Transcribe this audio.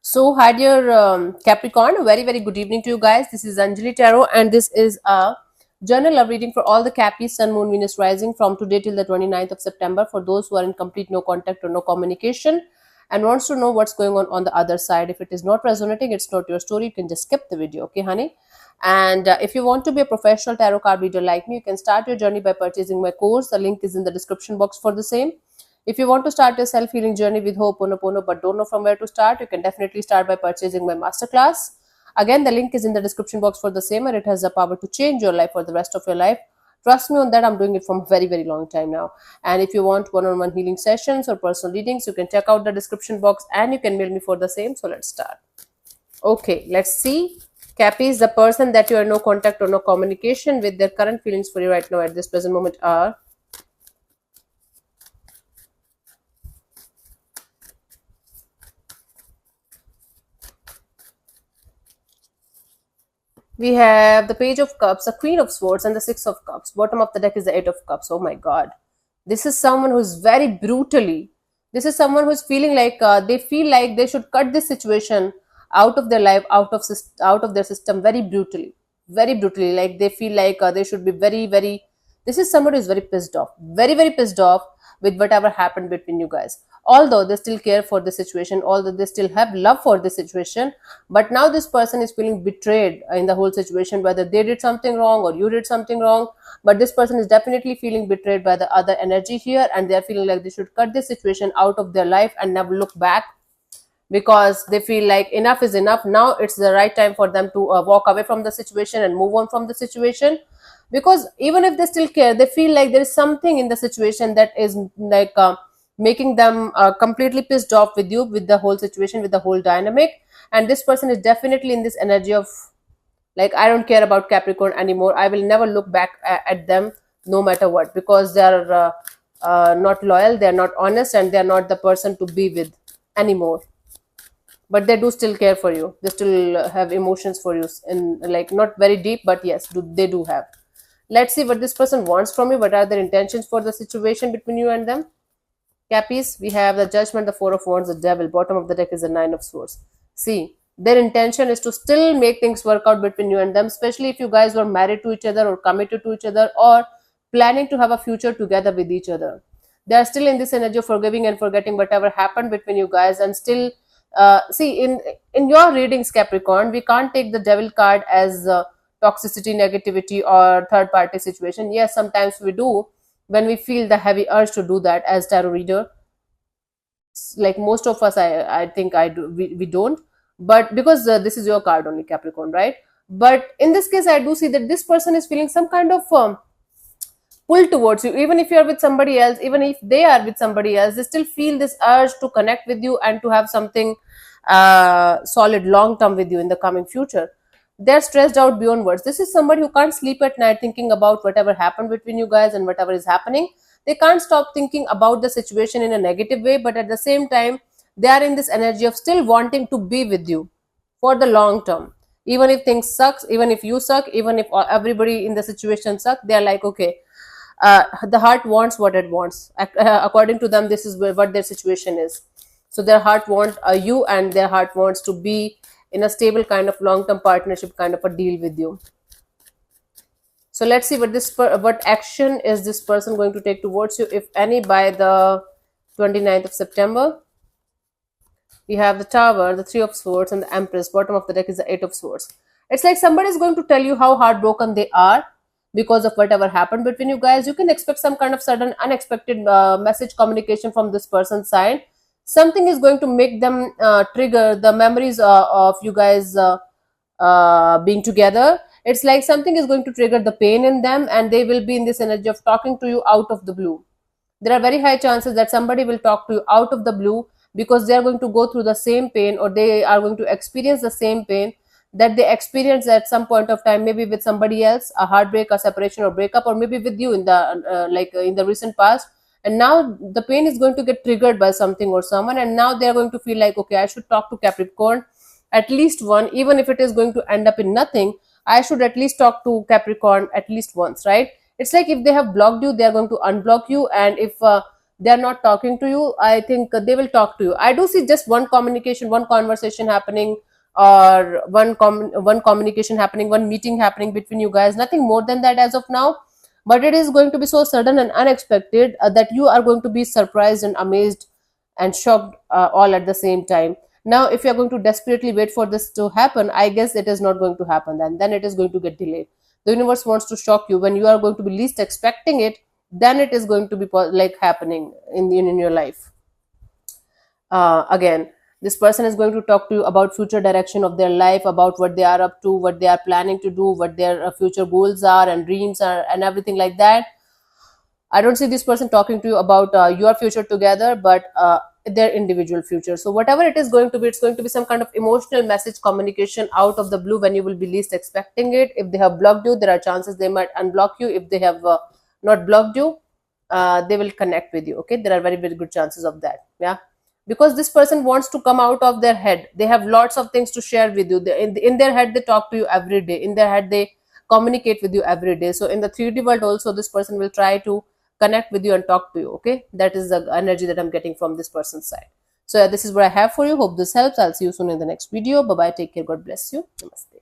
So, hi dear Capricorn, very very good evening to you guys. This is Anjali Tarot, and this is a journal of reading for all the Capis, Sun, Moon, Venus rising from today till the 29th of September for those who are in complete no contact or no communication and wants to know what's going on the other side. If it is not resonating, it's not your story. You can just skip the video, okay, honey? And if you want to be a professional tarot card reader like me, you can start your journey by purchasing my course. The link is in the description box for the same. If you want to start your self healing journey with Ho'oponopono but don't know from where to start, you can definitely start by purchasing my masterclass. Again, the link is in the description box for the same, and it has the power to change your life for the rest of your life. Trust me on that, I'm doing it from a very, very long time now. And if you want one on one healing sessions or personal readings, you can check out the description box and you can mail me for the same. So let's start. Okay, let's see. Cappy is the person that you are no contact or no communication with. Their current feelings for you right now at this present moment are we have the Page of Cups, the Queen of Swords, and the Six of Cups. Bottom of the deck is the Eight of Cups. Oh my God. This is someone who's very brutally. This is someone who's feeling like they feel like they should cut this situation out of their life, out of their system very brutally. Very brutally. Like they feel like they should be very, very. This is somebody who's very pissed off. Very, very pissed off with whatever happened between you guys. Although they still care for the situation, although they still have love for the situation, but now this person is feeling betrayed in the whole situation, whether they did something wrong or you did something wrong. But this person is definitely feeling betrayed by the other energy here, and they are feeling like they should cut this situation out of their life and never look back, because they feel like enough is enough. Now it's the right time for them to walk away from the situation and move on from the situation, because even if they still care, they feel like there is something in the situation that is like making them completely pissed off with you, with the whole situation, with the whole dynamic. And this person is definitely in this energy of like, I don't care about Capricorn anymore, I will never look back at them no matter what, because they are not loyal, they are not honest, and they are not the person to be with anymore. But they do still care for you, they still have emotions for you, and like not very deep, but yes, they do have. Let's see what this person wants from you. What are their intentions for the situation between you and them? Cappies, we have the Judgment, the Four of Wands, the Devil. Bottom of the deck is the Nine of Swords. See, their intention is to still make things work out between you and them, especially if you guys were married to each other or committed to each other or planning to have a future together with each other. They are still in this energy of forgiving and forgetting whatever happened between you guys, and still see, in your readings, Capricorn, we can't take the Devil card as toxicity, negativity, or third party situation. Yes, sometimes we do when we feel the heavy urge to do that as tarot reader. Like most of us, I think I do, we don't, but because this is your card only, Capricorn, right? But in this case, I do see that this person is feeling some kind of pull towards you. Even if you're with somebody else, even if they are with somebody else, they still feel this urge to connect with you and to have something solid long term with you in the coming future. They're stressed out beyond words. This is somebody who can't sleep at night thinking about whatever happened between you guys and whatever is happening. They can't stop thinking about the situation in a negative way, but at the same time, they are in this energy of still wanting to be with you for the long term. Even if things sucks, even if you suck, even if everybody in the situation suck, they are like, okay, the heart wants what it wants. According to them, this is what their situation is. So their heart wants you, and their heart wants to be in a stable kind of long-term partnership kind of a deal with you. So let's see what action is this person going to take towards you, if any, by the 29th of September. We have the Tower, the Three of Swords, and the Empress. Bottom of the deck is the Eight of Swords. It's like somebody is going to tell you how heartbroken they are because of whatever happened between you guys. You can expect some kind of sudden, unexpected message communication from this person's side. Something is going to make them trigger the memories of you guys being together. It's like something is going to trigger the pain in them, and they will be in this energy of talking to you out of the blue. There are very high chances that somebody will talk to you out of the blue because they are going to go through the same pain, or they are going to experience the same pain that they experienced at some point of time, maybe with somebody else, a heartbreak, a separation or breakup, or maybe with you in the in the recent past. And now the pain is going to get triggered by something or someone, and now they are going to feel like, okay, I should talk to Capricorn, at least one, even if it is going to end up in nothing. I should at least talk to Capricorn at least once, right? It's like if they have blocked you, they are going to unblock you, and if they are not talking to you, I think they will talk to you. I do see just one communication, one conversation happening, or one communication happening, one meeting happening between you guys, nothing more than that as of now. But it is going to be so sudden and unexpected that you are going to be surprised and amazed and shocked all at the same time. Now if you are going to desperately wait for this to happen, I guess it is not going to happen, then it is going to get delayed. The universe wants to shock you when you are going to be least expecting it. Then it is going to be like happening in your life. Again, this person is going to talk to you about future direction of their life, about what they are up to, what they are planning to do, what their future goals are and dreams are, and everything like that. I don't see this person talking to you about your future together, but their individual future. So whatever it is going to be, it's going to be some kind of emotional message communication out of the blue when you will be least expecting it. If they have blocked you, there are chances they might unblock you. If they have not blocked you, they will connect with you. Okay, there are very very good chances of that. Yeah, because this person wants to come out of their head. They have lots of things to share with you. In their head, they talk to you every day. In their head, they communicate with you every day. So in the 3D world also, this person will try to connect with you and talk to you. Okay, that is the energy that I'm getting from this person's side. So yeah, this is what I have for you. Hope this helps. I'll see you soon in the next video. Bye bye, take care, God bless you, namaste.